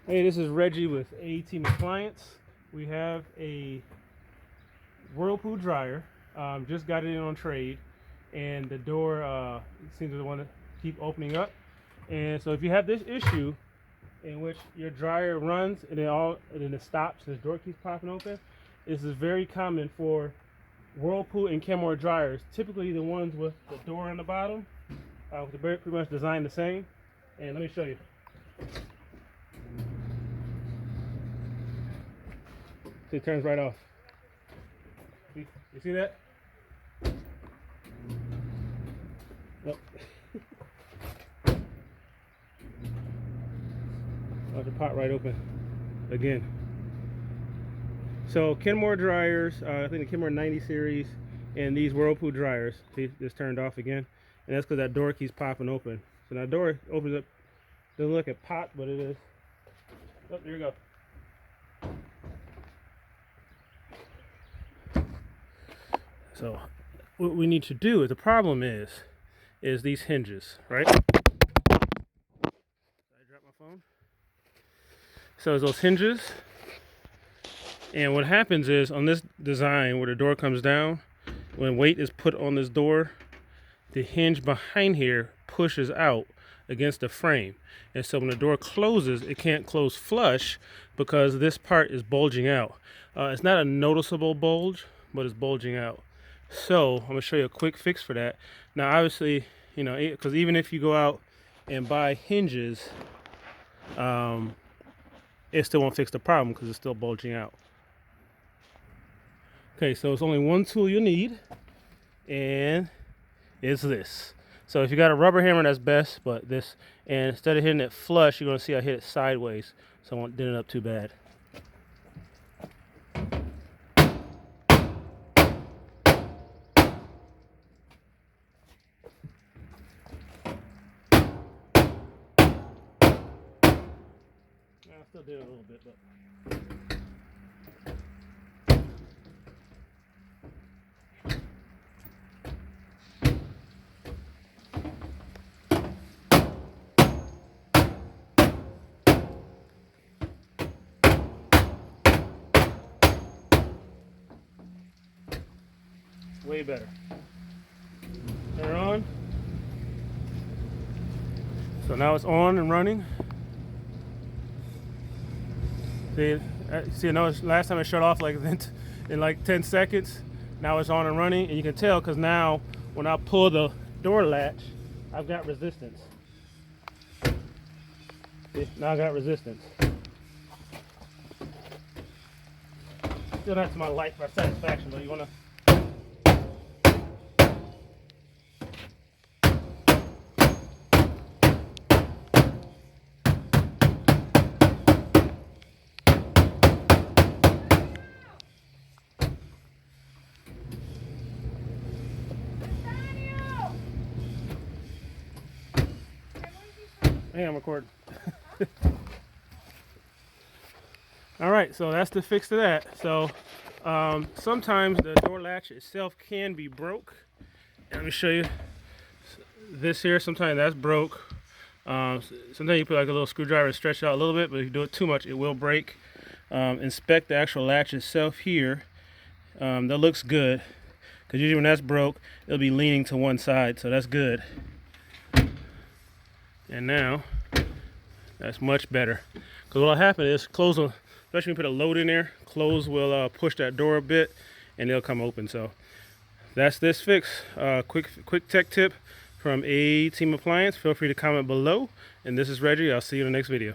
Hey, this is Reggie with Appliance. We have a Whirlpool dryer. Just got it in on trade, and the door seems to want to keep opening up. And so, if you have this issue in which your dryer runs and then it stops and the door keeps popping open, this is very common for Whirlpool and Kenmore dryers. Typically, the ones with the door on the bottom, they're pretty much designed the same. And let me show you. See, it turns right off. See, you see that? Nope. I'll just pop right open again. So Kenmore dryers, I think the Kenmore 90 series, and these Whirlpool dryers, see, just turned off again, and that's because that door keeps popping open. So that door opens up. Doesn't look like a pot, but it is. Oh, there you go. So what we need to do is, the problem is these hinges, right? Did I drop my phone? So it's those hinges, and what happens is on this design where the door comes down, when weight is put on this door, the hinge behind here pushes out against the frame, and so when the door closes, it can't close flush because this part is bulging out. It's not a noticeable bulge, but it's bulging out. So I'm gonna show you a quick fix for that. Now obviously, you know, because even if you go out and buy hinges, it still won't fix the problem because it's still bulging out. Okay, so it's only one tool you need, and it's this. So if you got a rubber hammer, that's best, but this, and instead of hitting it flush, you're gonna see I hit it sideways, so I won't dent it up too bad. I still did it a little bit, but way better. Turn it on. So now it's on and running. See, I know last time it shut off like in like 10 seconds. Now it's on and running, and you can tell because now when I pull the door latch, I've got resistance. See, now I got resistance. Still not to my satisfaction, but you wanna. Hey, I'm recording. All right, so that's the fix to that. So sometimes the door latch itself can be broke. Let me show you this here. Sometimes that's broke. Sometimes you put like a little screwdriver and stretch it out a little bit, but if you do it too much, it will break. Inspect the actual latch itself here. That looks good, because usually when that's broke, it'll be leaning to one side, so that's good. And now that's much better, because what'll happen is close will, especially when you put a load in there, close will push that door a bit and it'll come open. So that's this fix. Quick tech tip from A Team Appliance. Feel free to comment below, and this is Reggie. I'll see you in the next video.